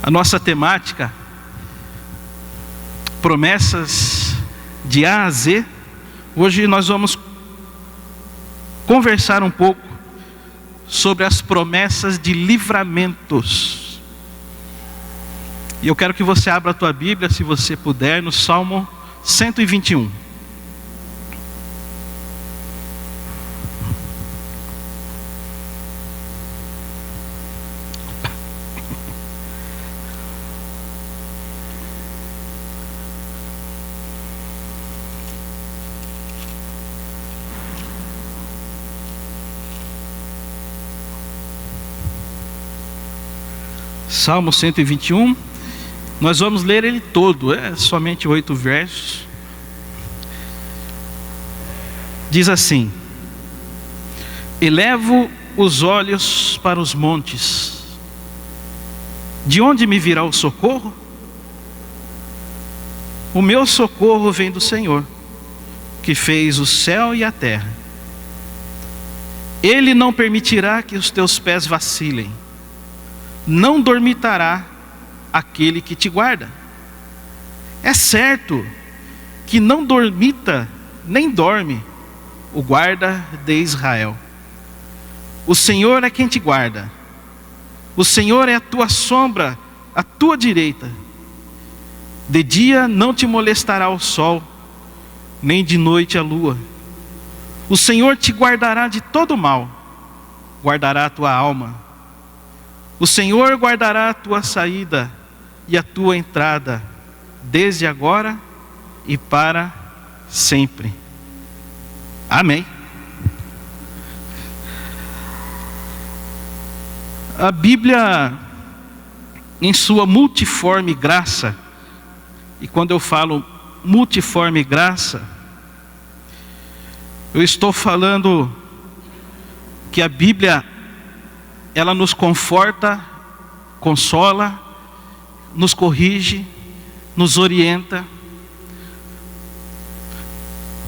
A nossa temática, promessas de A a Z. Hoje nós vamos conversar um pouco sobre as promessas de livramentos. E eu quero que você abra a tua Bíblia, se você puder, no Salmo 121. Salmo 121, nós vamos ler ele todo, é somente 8 versos. Diz assim: elevo os olhos para os montes, de onde me virá o socorro? O meu socorro vem do Senhor, que fez o céu e a terra. Ele não permitirá que os teus pés vacilem, não dormitará aquele que te guarda. É certo que não dormita nem dorme o guarda de Israel. O Senhor é quem te guarda. O Senhor é a tua sombra, à tua direita. De dia não te molestará o sol, nem de noite a lua. O Senhor te guardará de todo mal, guardará a tua alma. O Senhor guardará a tua saída e a tua entrada, desde agora e para sempre. Amém. A Bíblia, em sua multiforme graça, e quando eu falo multiforme graça, eu estou falando que a Bíblia, ela nos conforta, consola, nos corrige, nos orienta.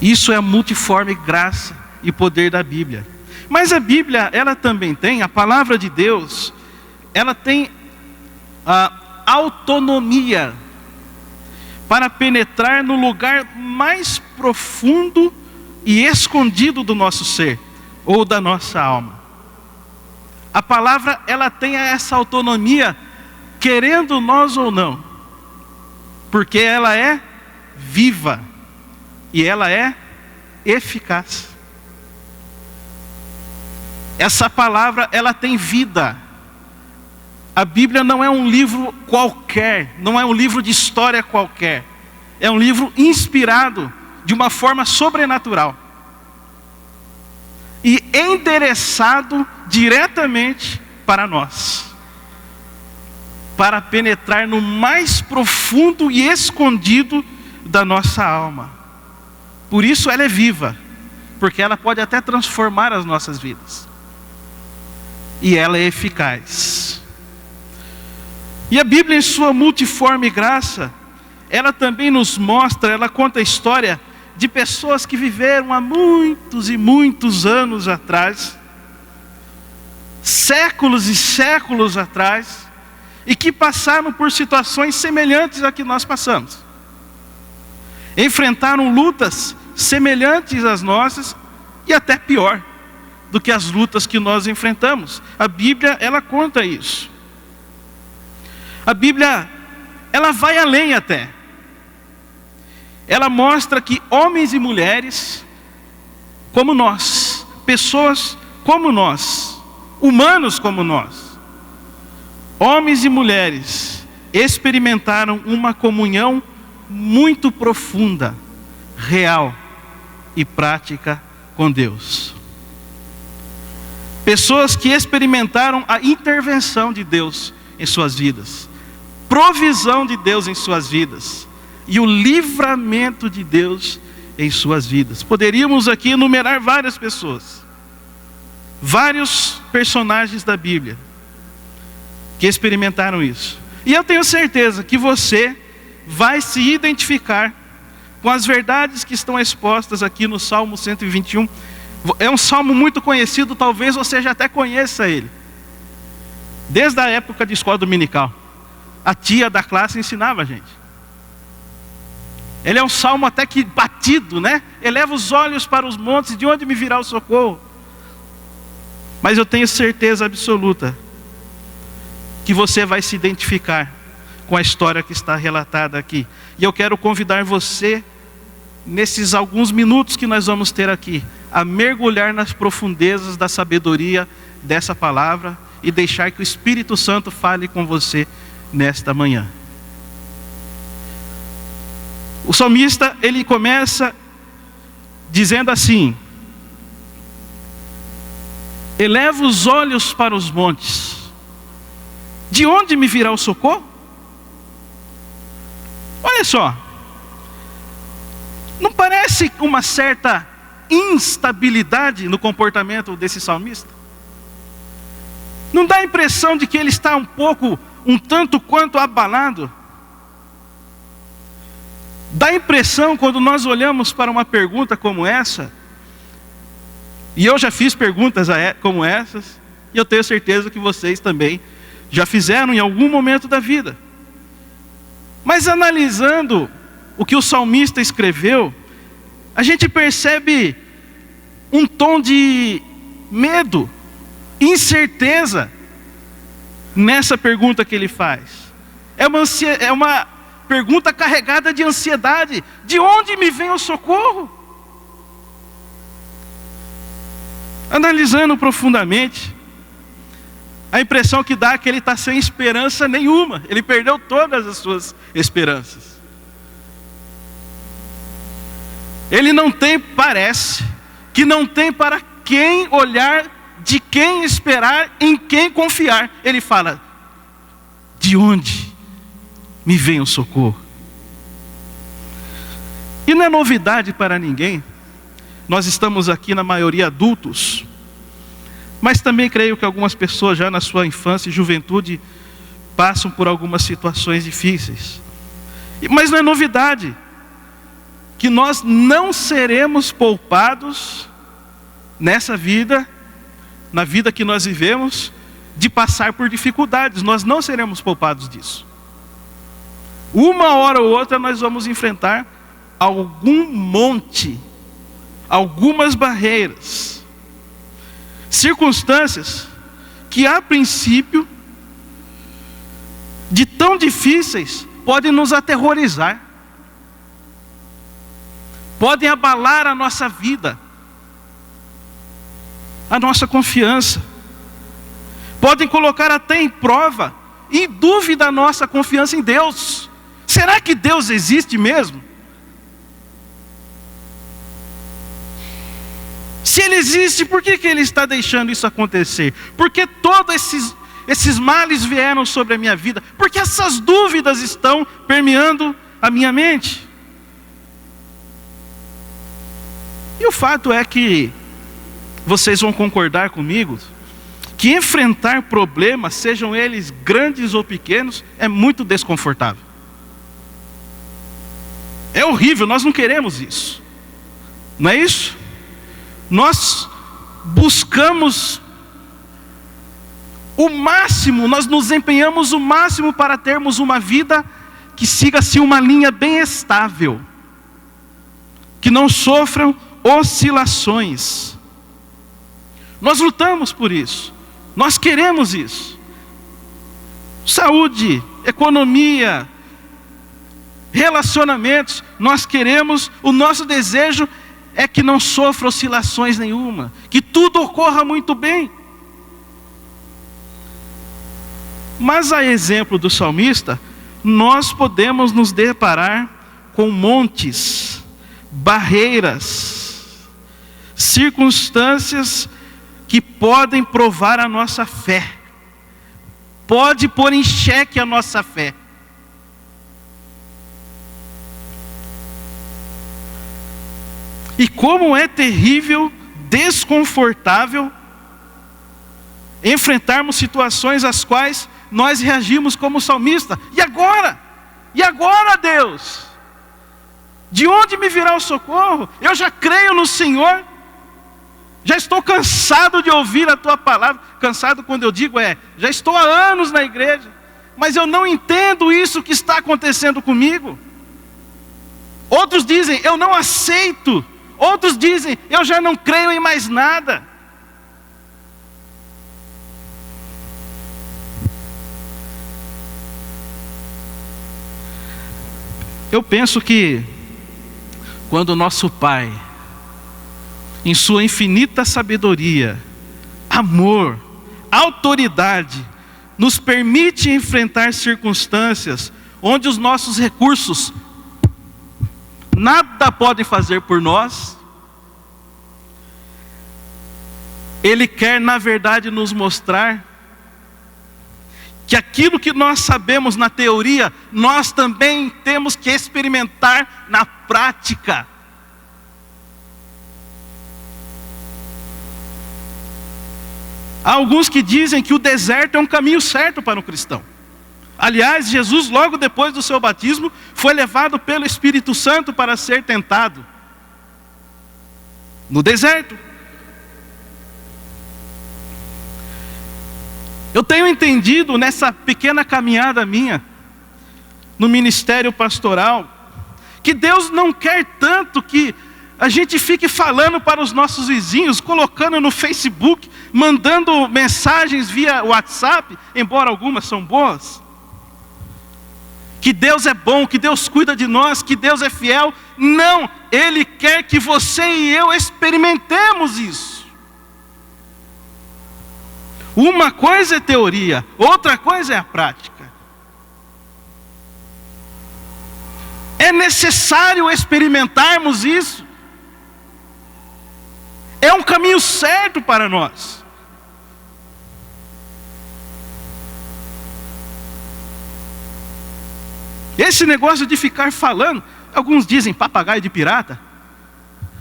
Isso é a multiforme graça e poder da Bíblia. Mas a Bíblia, ela também tem, a palavra de Deus, ela tem a autonomia para penetrar no lugar mais profundo e escondido do nosso ser, ou da nossa alma. A palavra, ela tem essa autonomia, querendo nós ou não, porque ela é viva e ela é eficaz. Essa palavra, ela tem vida. A Bíblia não é um livro qualquer, não é um livro de história qualquer. É um livro inspirado de uma forma sobrenatural e endereçado diretamente para nós, para penetrar no mais profundo e escondido da nossa alma. Por isso ela é viva, porque ela pode até transformar as nossas vidas, e ela é eficaz. E a Bíblia, em sua multiforme graça, ela também nos mostra, ela conta a história de pessoas que viveram há muitos e muitos anos atrás, séculos e séculos atrás, e que passaram por situações semelhantes a que nós passamos. Enfrentaram lutas semelhantes às nossas e até pior do que as lutas que nós enfrentamos. A Bíblia, ela conta isso. A Bíblia, ela vai além até. Ela mostra que homens e mulheres como nós, pessoas como nós, humanos como nós, homens e mulheres experimentaram uma comunhão muito profunda, real e prática com Deus. Pessoas que experimentaram a intervenção de Deus em suas vidas, provisão de Deus em suas vidas, e o livramento de Deus em suas vidas. Poderíamos aqui enumerar várias pessoas, vários personagens da Bíblia que experimentaram isso. E eu tenho certeza que você vai se identificar com as verdades que estão expostas aqui no Salmo 121. É um salmo muito conhecido, talvez você já até conheça ele, desde a época de escola dominical. a tia da classe ensinava a gente. Ele é um salmo até que batido, né? Eleva os olhos para os montes, de onde me virá o socorro? Mas eu tenho certeza absoluta que você vai se identificar com a história que está relatada aqui. E eu quero convidar você, nesses alguns minutos que nós vamos ter aqui, a mergulhar nas profundezas da sabedoria dessa palavra e deixar que o Espírito Santo fale com você nesta manhã. O salmista, ele começa dizendo assim: eleva os olhos para os montes, de onde me virá o socorro? Olha só, não parece uma certa instabilidade no comportamento desse salmista? Não dá a impressão de que ele está um tanto quanto abalado? Dá a impressão, quando nós olhamos para uma pergunta como essa, e eu já fiz perguntas como essas, e eu tenho certeza que vocês também já fizeram em algum momento da vida. Mas analisando o que o salmista escreveu, a gente percebe um tom de medo, incerteza nessa pergunta que ele faz. É uma pergunta carregada de ansiedade. De onde me vem o socorro? Analisando profundamente, a impressão que dá é que ele está sem esperança nenhuma. Ele perdeu todas as suas esperanças. Ele não tem, parece, que não tem para quem olhar, de quem esperar, em quem confiar. Ele fala: de onde me vem o socorro? E não é novidade para ninguém. Nós estamos aqui na maioria adultos, mas também creio que algumas pessoas já na sua infância e juventude passam por algumas situações difíceis. Mas não é novidade que nós não seremos poupados nessa vida, na vida que nós vivemos, de passar por dificuldades. Nós não seremos poupados disso. Uma hora ou outra nós vamos enfrentar algum monte, algumas barreiras, circunstâncias que a princípio, de tão difíceis, podem nos aterrorizar, podem abalar a nossa vida, a nossa confiança, podem colocar até em prova, em dúvida, a nossa confiança em Deus. Será que Deus existe mesmo? Se Ele existe, por que Ele está deixando isso acontecer? Por que todos esses males vieram sobre a minha vida? Por que essas dúvidas estão permeando a minha mente? E o fato é que vocês vão concordar comigo que enfrentar problemas, sejam eles grandes ou pequenos, é muito desconfortável. É horrível, nós não queremos isso. Não é isso? Nós buscamos o máximo, nós nos empenhamos o máximo para termos uma vida que siga-se uma linha bem estável, que não sofram oscilações. Nós lutamos por isso, nós queremos isso. Saúde, economia, relacionamentos, nós queremos, o nosso desejo é que não sofra oscilações nenhuma, que tudo ocorra muito bem. Mas a exemplo do salmista, nós podemos nos deparar com montes, barreiras, circunstâncias que podem provar a nossa fé, pode pôr em xeque a nossa fé. E como é terrível, desconfortável enfrentarmos situações às quais nós reagimos como salmista. E agora? E agora, Deus? De onde me virá o socorro? Eu já creio no Senhor. Já estou cansado de ouvir a Tua palavra. Cansado quando eu digo já estou há anos na igreja. mas eu não entendo isso que está acontecendo comigo. Outros dizem, eu não aceito. Outros dizem, eu já não creio em mais nada. Eu penso que quando o nosso Pai, em sua infinita sabedoria, amor, autoridade, nos permite enfrentar circunstâncias onde os nossos recursos nada podem fazer por nós, Ele quer, na verdade, nos mostrar que aquilo que nós sabemos na teoria, nós também temos que experimentar na prática. Há alguns que dizem que o deserto é um caminho certo para um cristão. Aliás, Jesus, logo depois do seu batismo, foi levado pelo Espírito Santo para ser tentado no deserto. Eu tenho entendido nessa pequena caminhada minha no ministério pastoral que Deus não quer tanto que a gente fique falando para os nossos vizinhos, colocando no Facebook, mandando mensagens via WhatsApp, embora algumas são boas. Que Deus é bom, que Deus cuida de nós, que Deus é fiel. Não, Ele quer que você e eu experimentemos isso. Uma coisa é teoria, outra coisa é a prática. É necessário experimentarmos isso. É um caminho certo para nós. Esse negócio de ficar falando, alguns dizem papagaio de pirata.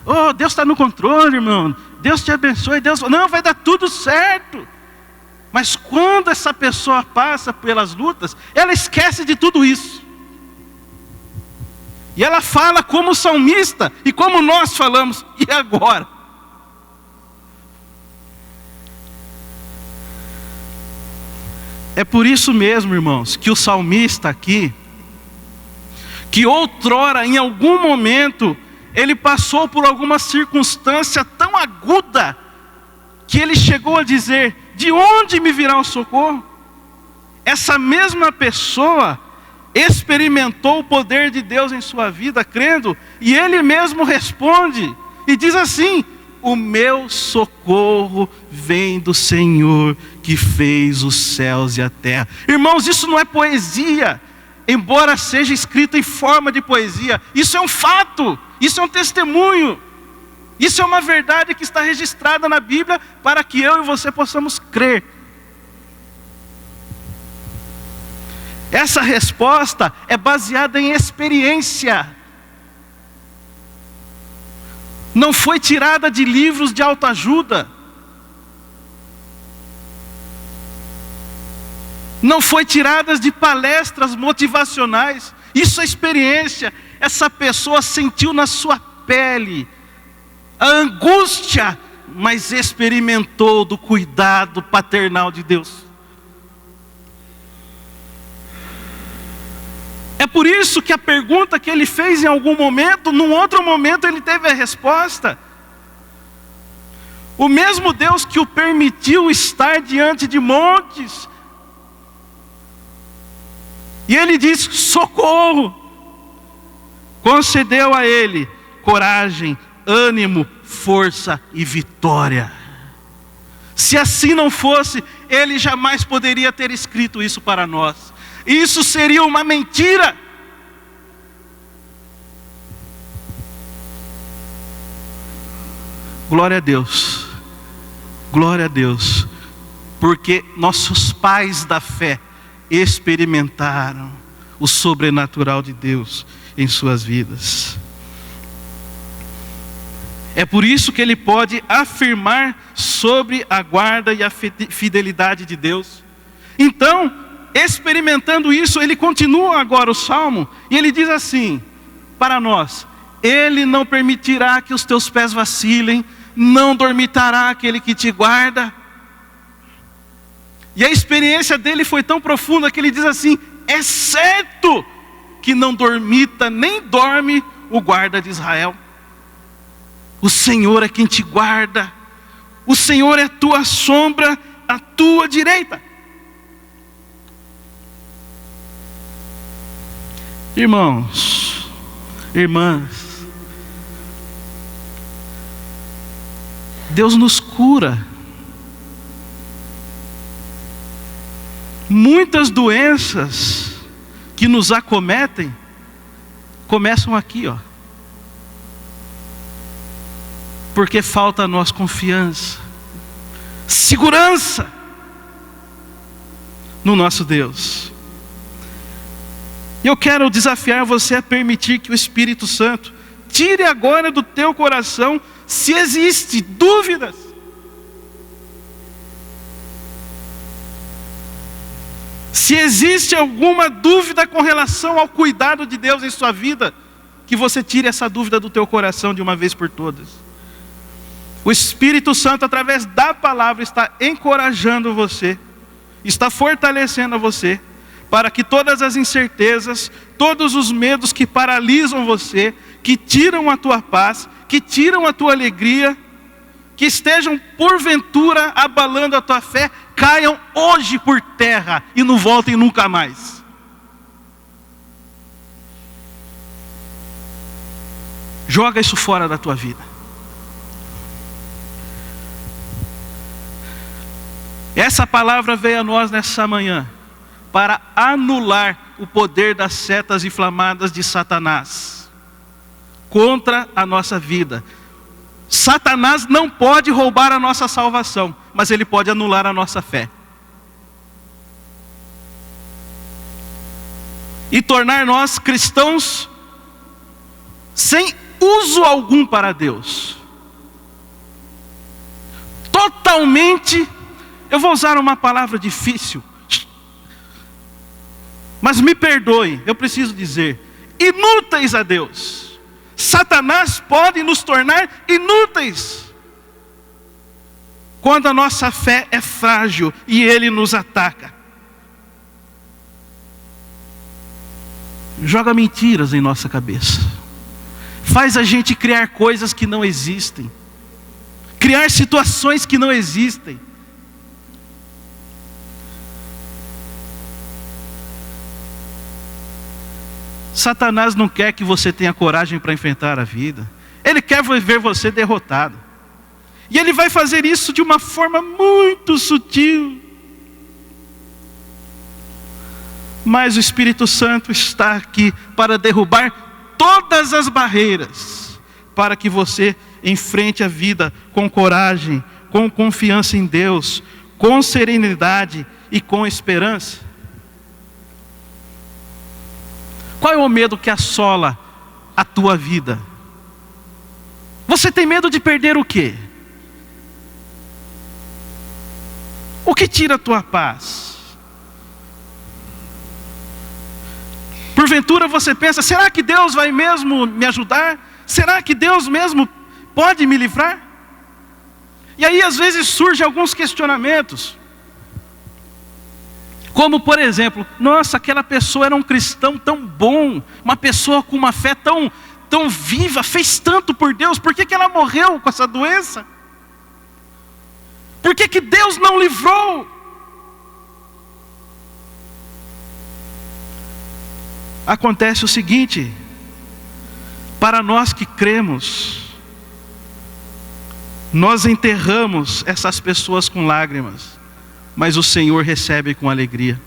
Oh, Deus está no controle, irmão. Deus te abençoe. Deus, não, vai dar tudo certo. Mas quando essa pessoa passa pelas lutas, ela esquece de tudo isso. E ela fala como salmista, e como nós falamos, e agora? É por isso mesmo, irmãos, que o salmista aqui, que outrora, em algum momento, ele passou por alguma circunstância tão aguda, que ele chegou a dizer, de onde me virá o socorro? Essa mesma pessoa experimentou o poder de Deus em sua vida, crendo, e ele mesmo responde, e diz assim, o meu socorro vem do Senhor, que fez os céus e a terra. Irmãos, isso não é poesia, embora seja escrito em forma de poesia, isso é um fato, isso é um testemunho. Isso é uma verdade que está registrada na Bíblia para que eu e você possamos crer. Essa resposta é baseada em experiência. Não foi tirada de livros de autoajuda. Não foi tirada de palestras motivacionais. Isso é experiência. Essa pessoa sentiu na sua pele a angústia, mas experimentou do cuidado paternal de Deus. É por isso que a pergunta que ele fez em algum momento, num outro momento ele teve a resposta. O mesmo Deus que o permitiu estar diante de montes, e ele diz, socorro, concedeu a ele coragem, ânimo, força e vitória. Se assim não fosse, ele jamais poderia ter escrito isso para nós. Isso seria uma mentira. Glória a Deus. Glória a Deus. Porque nossos pais da fé experimentaram o sobrenatural de Deus em suas vidas. É por isso que ele pode afirmar sobre a guarda e a fidelidade de Deus. Então, experimentando isso, ele continua agora o Salmo, e ele diz assim, para nós, Ele não permitirá que os teus pés vacilem, não dormitará aquele que te guarda. E a experiência dele foi tão profunda que ele diz assim: é certo que não dormita nem dorme o guarda de Israel. O Senhor é quem te guarda. O Senhor é a tua sombra à tua direita. Irmãos, irmãs, Deus nos cura. Muitas doenças que nos acometem começam aqui, ó. Porque falta a nossa confiança, segurança no nosso Deus. E eu quero desafiar você a permitir que o Espírito Santo tire agora do teu coração, se existe dúvidas. Se existe alguma dúvida com relação ao cuidado de Deus em sua vida, que você tire essa dúvida do teu coração de uma vez por todas. O Espírito Santo, através da palavra, está encorajando você, está fortalecendo você, para que todas as incertezas, todos os medos que paralisam você, que tiram a tua paz, que tiram a tua alegria, que estejam porventura abalando a tua fé, caiam hoje por terra e não voltem nunca mais. Joga isso fora da tua vida. Essa palavra veio a nós nessa manhã para anular o poder das setas inflamadas de Satanás contra a nossa vida. Satanás não pode roubar a nossa salvação, mas ele pode anular a nossa fé e tornar nós cristãos sem uso algum para Deus. Totalmente, eu vou usar uma palavra difícil, mas me perdoe, eu preciso dizer, inúteis a Deus. Satanás pode nos tornar inúteis quando a nossa fé é frágil e ele nos ataca. Joga mentiras em nossa cabeça, faz a gente criar coisas que não existem, criar situações que não existem. Satanás não quer que você tenha coragem para enfrentar a vida. Ele quer ver você derrotado. E ele vai fazer isso de uma forma muito sutil. Mas o Espírito Santo está aqui para derrubar todas as barreiras, para que você enfrente a vida com coragem, com confiança em Deus, com serenidade e com esperança. Qual é o medo que assola a tua vida? Você tem medo de perder o quê? O que tira a tua paz? Porventura você pensa, será que Deus vai mesmo me ajudar? Será que Deus mesmo pode me livrar? E aí às vezes surgem alguns questionamentos. Como por exemplo, nossa, aquela pessoa era um cristão tão bom, uma pessoa com uma fé tão viva, fez tanto por Deus, por que ela morreu com essa doença? Por que Deus não livrou? Acontece o seguinte, para nós que cremos, nós enterramos essas pessoas com lágrimas, mas o Senhor recebe com alegria.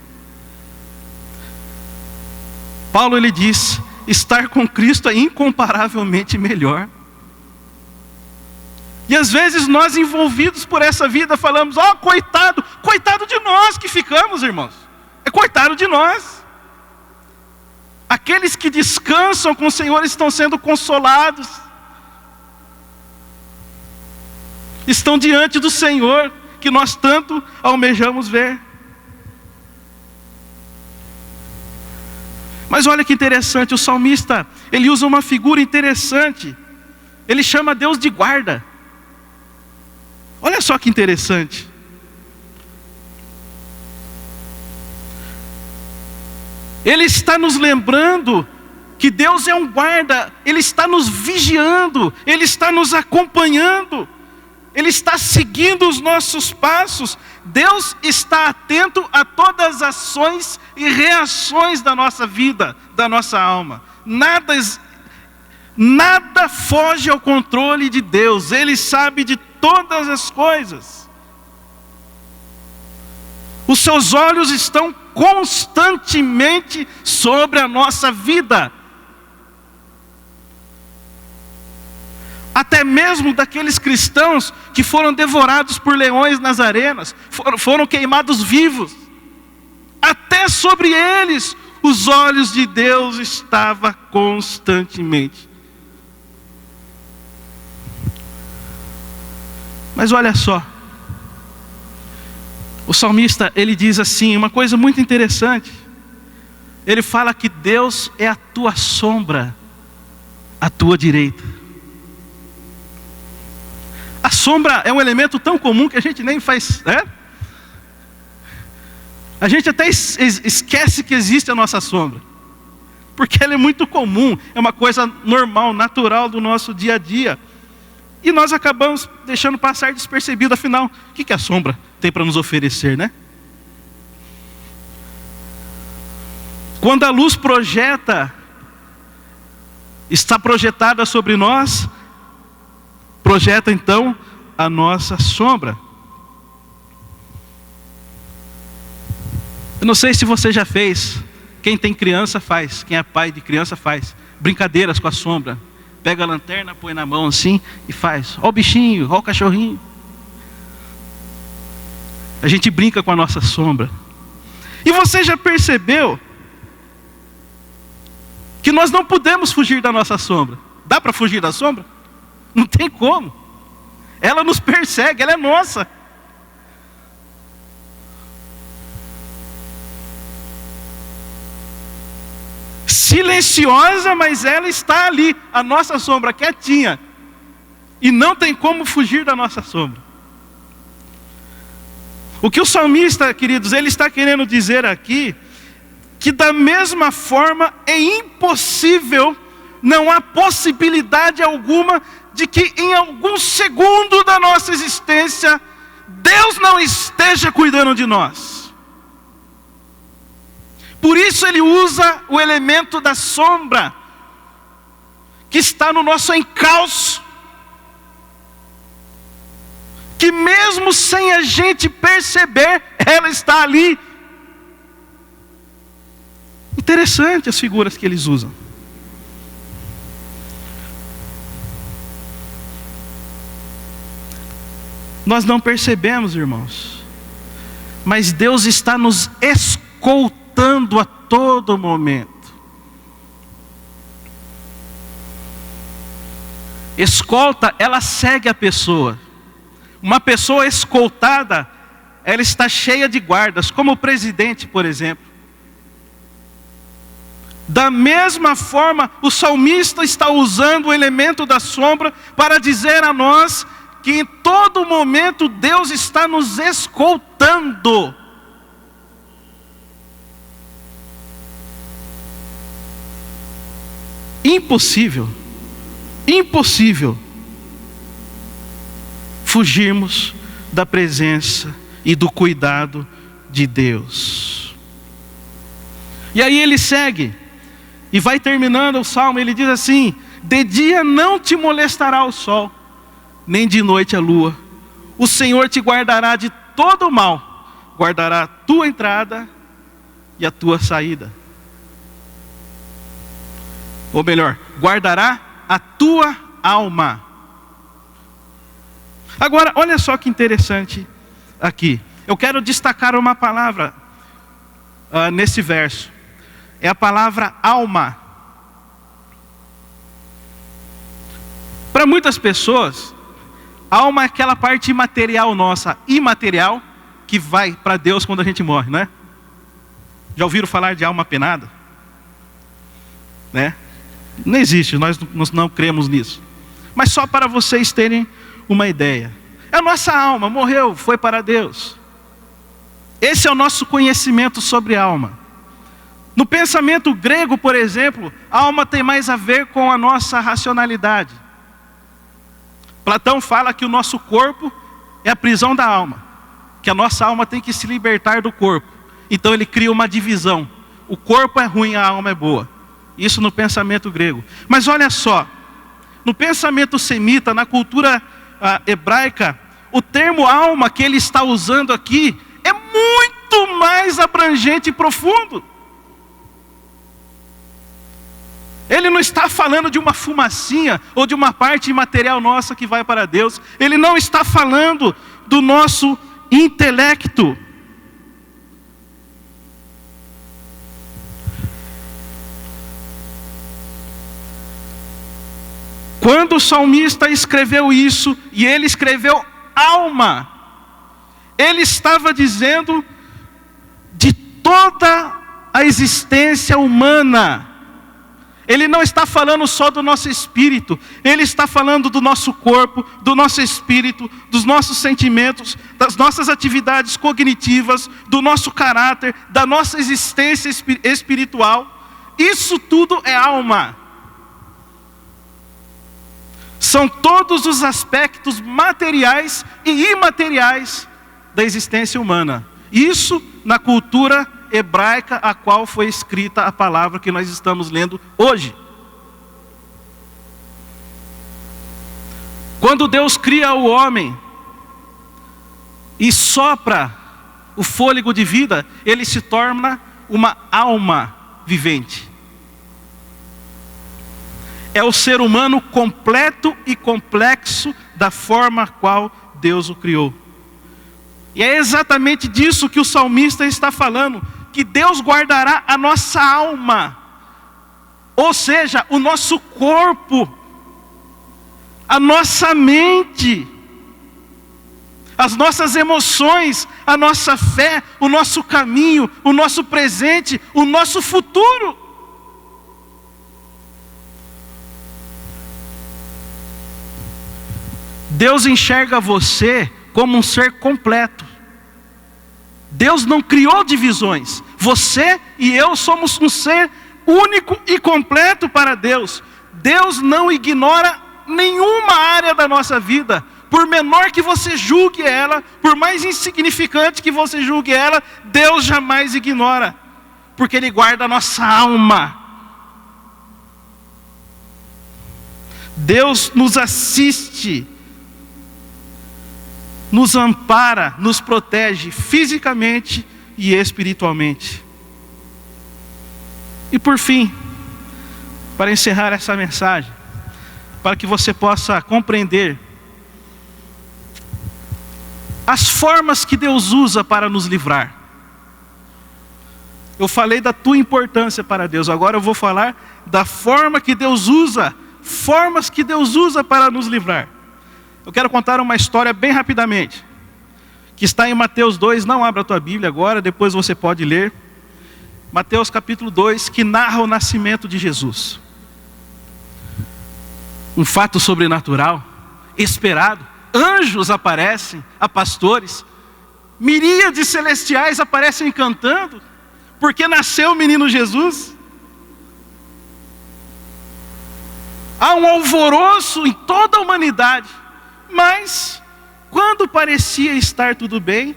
Paulo ele diz, estar com Cristo é incomparavelmente melhor. E às vezes nós envolvidos por essa vida falamos, coitado de nós que ficamos, irmãos. É coitado de nós. Aqueles que descansam com o Senhor estão sendo consolados. Estão diante do Senhor, que nós tanto almejamos ver. Mas olha que interessante, o salmista, ele usa uma figura interessante. Ele chama Deus de guarda. Olha só que interessante. Ele está nos lembrando que Deus é um guarda, Ele está nos vigiando, Ele está nos acompanhando, Ele está seguindo os nossos passos. Deus está atento a todas as ações e reações da nossa vida, da nossa alma. Nada foge ao controle de Deus, Ele sabe de todas as coisas. Os seus olhos estão constantemente sobre a nossa vida. Até mesmo daqueles cristãos que foram devorados por leões nas arenas, foram queimados vivos. Até sobre eles, os olhos de Deus estavam constantemente. Mas olha só, o salmista, ele diz assim, uma coisa muito interessante. Ele fala que Deus é a tua sombra, a tua direita. A sombra é um elemento tão comum que a gente nem faz, né? A gente até esquece que existe a nossa sombra, porque ela é muito comum, é uma coisa normal, natural do nosso dia a dia. E nós acabamos deixando passar despercebido, afinal, o que a sombra tem para nos oferecer, né? Quando a luz está projetada sobre nós, projeta então a nossa sombra. Eu não sei se você já fez, quem tem criança faz, quem é pai de criança faz, brincadeiras com a sombra. Pega a lanterna, põe na mão assim e faz. Ó o bichinho, ó o cachorrinho. A gente brinca com a nossa sombra. E você já percebeu que nós não podemos fugir da nossa sombra? Dá para fugir da sombra? Não tem como. Ela nos persegue, ela é nossa. Silenciosa, mas ela está ali, a nossa sombra, quietinha. E não tem como fugir da nossa sombra. O que o salmista, queridos, ele está querendo dizer aqui, que da mesma forma é impossível, não há possibilidade alguma de que em algum segundo da nossa existência, Deus não esteja cuidando de nós. Por isso ele usa o elemento da sombra, que está no nosso encalço, que mesmo sem a gente perceber, ela está ali. Interessante as figuras que eles usam. Nós não percebemos, irmãos, mas Deus está nos escoltando a todo momento. Escolta, ela segue a pessoa. Uma pessoa escoltada, ela está cheia de guardas, como o presidente, por exemplo. Da mesma forma, o salmista está usando o elemento da sombra para dizer a nós que em todo momento Deus está nos escoltando. Impossível fugirmos da presença e do cuidado de Deus. E aí ele segue e vai terminando o salmo, ele diz assim: de dia não te molestará o sol, nem de noite a lua. O Senhor te guardará de todo o mal, guardará a tua entrada e a tua saída. Ou melhor, guardará a tua alma. Agora, olha só que interessante aqui. Eu quero destacar uma palavra nesse verso. É a palavra alma. Para muitas pessoas, alma é aquela parte imaterial nossa, imaterial, que vai para Deus quando a gente morre, né? Já ouviram falar de alma penada? Né? Não existe, nós não cremos nisso. Mas só para vocês terem uma ideia. É a nossa alma, morreu, foi para Deus. Esse é o nosso conhecimento sobre a alma. No pensamento grego, por exemplo, a alma tem mais a ver com a nossa racionalidade. Platão fala que o nosso corpo é a prisão da alma, que a nossa alma tem que se libertar do corpo. Então ele cria uma divisão. O corpo é ruim, a alma é boa. Isso no pensamento grego. Mas olha só, no pensamento semita, na cultura hebraica, o termo alma que ele está usando aqui é muito mais abrangente e profundo. Ele não está falando de uma fumacinha ou de uma parte imaterial nossa que vai para Deus. Ele não está falando do nosso intelecto. Quando o salmista escreveu isso, e ele escreveu alma, ele estava dizendo de toda a existência humana. Ele não está falando só do nosso espírito, ele está falando do nosso corpo, do nosso espírito, dos nossos sentimentos, das nossas atividades cognitivas, do nosso caráter, da nossa existência espiritual. Isso tudo é alma. São todos os aspectos materiais e imateriais da existência humana. Isso na cultura hebraica a qual foi escrita a palavra que nós estamos lendo hoje. Quando Deus cria o homem e sopra o fôlego de vida, ele se torna uma alma vivente. É o ser humano completo e complexo da forma a qual Deus o criou. E é exatamente disso que o salmista está falando, que Deus guardará a nossa alma, ou seja, o nosso corpo, a nossa mente, as nossas emoções, a nossa fé, o nosso caminho, o nosso presente, o nosso futuro. Deus enxerga você como um ser completo. Deus não criou divisões. Você e eu somos um ser único e completo para Deus. Deus não ignora nenhuma área da nossa vida. Por menor que você julgue ela, por mais insignificante que você julgue ela, Deus jamais ignora. Porque Ele guarda a nossa alma. Deus nos assiste, nos ampara, nos protege fisicamente e espiritualmente. E por fim, para encerrar essa mensagem, para que você possa compreender as formas que Deus usa para nos livrar. Eu falei da tua importância para Deus, agora eu vou falar da forma que Deus usa, formas que Deus usa para nos livrar. Eu quero contar uma história bem rapidamente, que está em Mateus 2, não abra a tua Bíblia agora, depois você pode ler. Mateus capítulo 2, que narra o nascimento de Jesus. Um fato sobrenatural, esperado. Anjos aparecem a pastores, miríades celestiais aparecem cantando, porque nasceu o menino Jesus. Há um alvoroço em toda a humanidade. Mas, quando parecia estar tudo bem,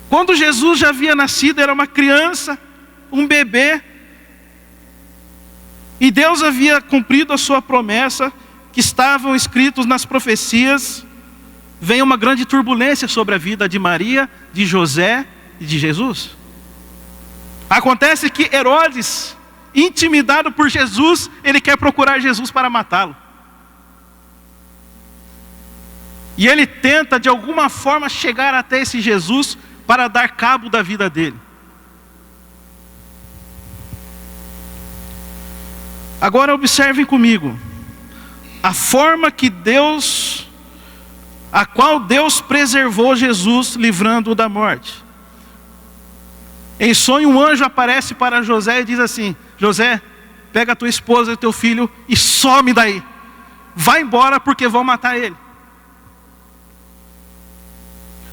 quando Jesus já havia nascido, era uma criança, um bebê, e Deus havia cumprido a sua promessa, que estavam escritos nas profecias, vem uma grande turbulência sobre a vida de Maria, de José e de Jesus. Acontece que Herodes, intimidado por Jesus, ele quer procurar Jesus para matá-lo. E ele tenta de alguma forma chegar até esse Jesus para dar cabo da vida dele. Agora observem comigo a forma que a qual Deus preservou Jesus, livrando-o da morte. Em sonho um anjo aparece para José e diz assim: José, pega a tua esposa e teu filho e some daí. Vai embora porque vão matar ele.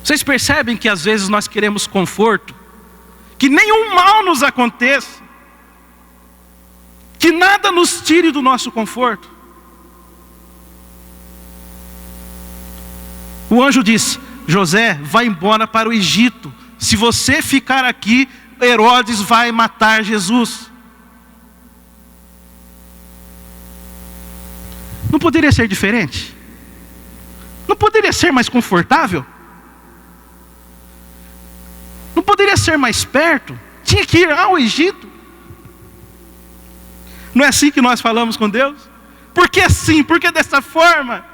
Vocês percebem que às vezes nós queremos conforto, que nenhum mal nos aconteça, que nada nos tire do nosso conforto. O anjo diz: José, vai embora para o Egito. Se você ficar aqui, Herodes vai matar Jesus. Não poderia ser diferente? Não poderia ser mais confortável? Não poderia ser mais perto? Tinha que ir ao Egito? Não é assim que nós falamos com Deus? Por que assim? Por que dessa forma?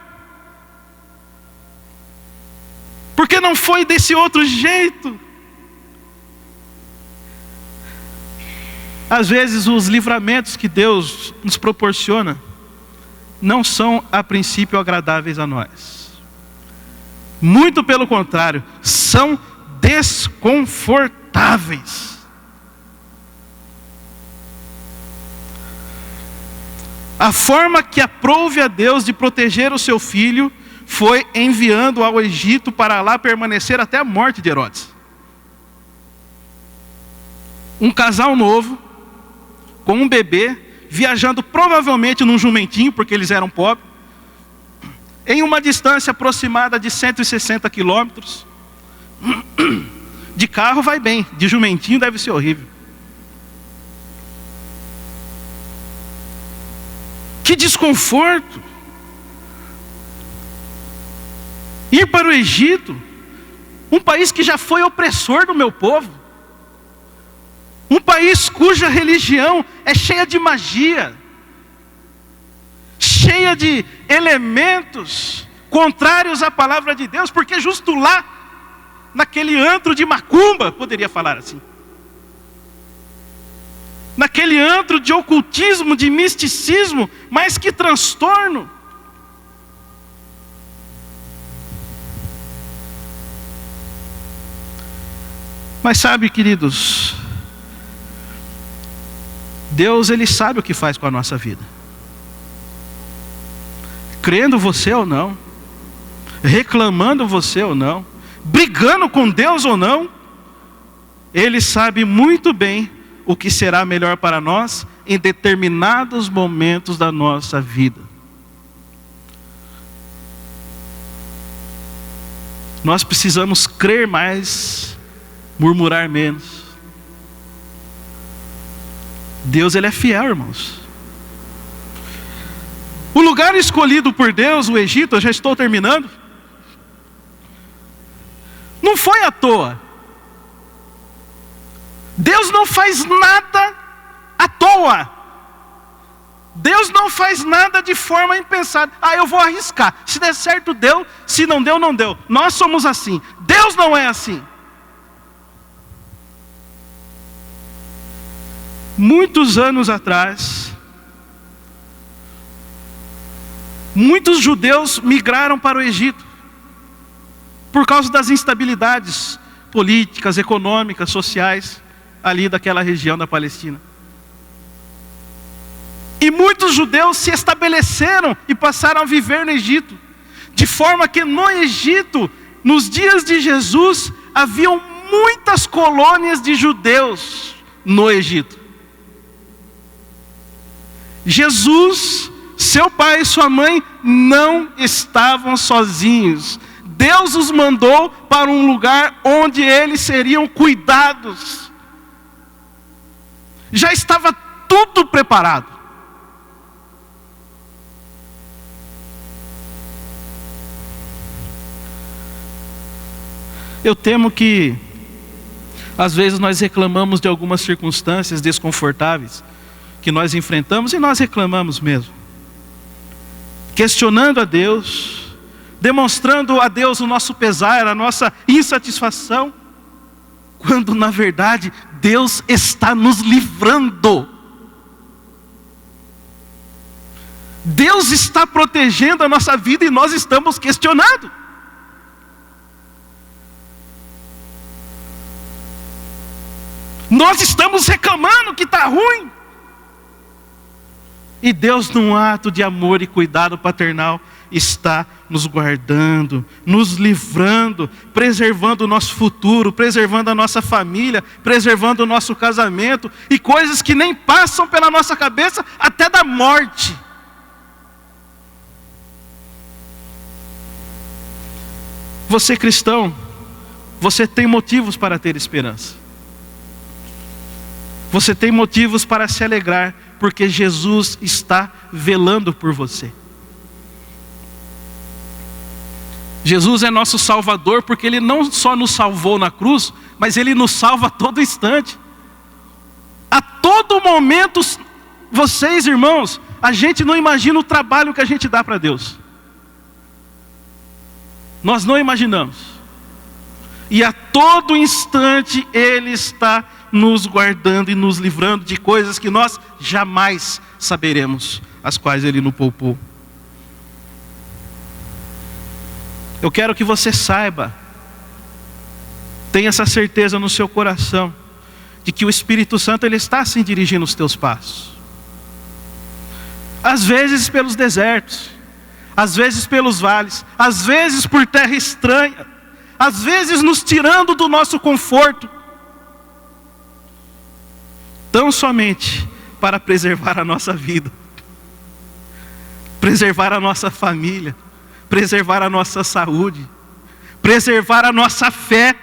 Por que não foi desse outro jeito? Às vezes os livramentos que Deus nos proporciona não são a princípio agradáveis a nós. Muito pelo contrário, são desconfortáveis. A forma que aprouve a Deus de proteger o seu filho foi enviando ao Egito para lá permanecer até a morte de Herodes. Um casal novo, com um bebê, viajando provavelmente num jumentinho, porque eles eram pobres, em uma distância aproximada de 160 quilômetros. De carro vai bem, de jumentinho deve ser horrível. Que desconforto! Ir para o Egito, um país que já foi opressor do meu povo, um país cuja religião é cheia de magia, cheia de elementos contrários à palavra de Deus, porque justo lá, naquele antro de macumba, poderia falar assim, naquele antro de ocultismo, de misticismo, mas que transtorno. Mas sabe, queridos, Deus, Ele sabe o que faz com a nossa vida. Crendo você ou não, reclamando você ou não, brigando com Deus ou não, Ele sabe muito bem o que será melhor para nós em determinados momentos da nossa vida. Nós precisamos crer mais, murmurar menos. Deus, Ele é fiel, irmãos. O lugar escolhido por Deus, o Egito, eu já estou terminando, não foi à toa. Deus não faz nada à toa. Deus não faz nada de forma impensada. Eu vou arriscar. Se der certo, deu. Se não deu, não deu. Nós somos assim. Deus não é assim. Muitos anos atrás, muitos judeus migraram para o Egito por causa das instabilidades políticas, econômicas, sociais ali daquela região da Palestina. E muitos judeus se estabeleceram e passaram a viver no Egito, de forma que no Egito, nos dias de Jesus, haviam muitas colônias de judeus no Egito. Jesus, seu pai e sua mãe não estavam sozinhos. Deus os mandou para um lugar onde eles seriam cuidados. Já estava tudo preparado. Eu temo que, às vezes, nós reclamamos de algumas circunstâncias desconfortáveis que nós enfrentamos, e nós reclamamos mesmo, questionando a Deus, demonstrando a Deus o nosso pesar, a nossa insatisfação, quando na verdade Deus está nos livrando. Deus está protegendo a nossa vida e nós estamos questionando. Nós estamos reclamando que está ruim. E Deus, num ato de amor e cuidado paternal, está nos guardando, nos livrando, preservando o nosso futuro, preservando a nossa família, preservando o nosso casamento, e coisas que nem passam pela nossa cabeça, até da morte. Você cristão, você tem motivos para ter esperança. Você tem motivos para se alegrar, porque Jesus está velando por você. Jesus é nosso Salvador, porque Ele não só nos salvou na cruz, mas Ele nos salva a todo instante. A todo momento, vocês irmãos, a gente não imagina o trabalho que a gente dá para Deus. Nós não imaginamos. E a todo instante Ele está nos guardando e nos livrando de coisas que nós jamais saberemos, as quais Ele nos poupou. Eu quero que você saiba, tenha essa certeza no seu coração, de que o Espírito Santo Ele está assim dirigindo os teus passos. Às vezes pelos desertos, às vezes pelos vales, às vezes por terra estranha, às vezes nos tirando do nosso conforto, tão somente para preservar a nossa vida, preservar a nossa família, preservar a nossa saúde, preservar a nossa fé.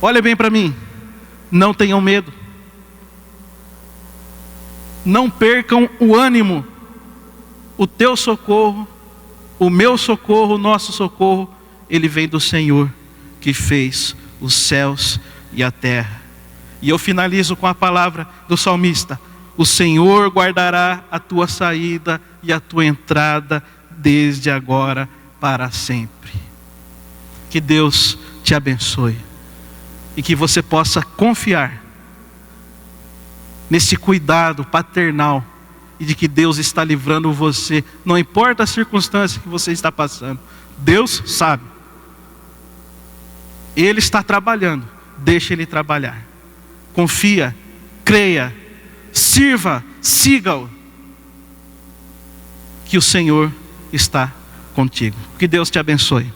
Olha bem para mim, não tenham medo, não percam o ânimo. O teu socorro, o meu socorro, o nosso socorro, ele vem do Senhor, que fez os céus e a terra. E eu finalizo com a palavra do salmista: o Senhor guardará a tua saída e a tua entrada, desde agora para sempre. Que Deus te abençoe, e que você possa confiar nesse cuidado paternal, e de que Deus está livrando você, não importa a circunstância que você está passando. Deus sabe, Ele está trabalhando, deixa Ele trabalhar. Confia, creia, sirva, siga-o, que o Senhor está contigo. Que Deus te abençoe.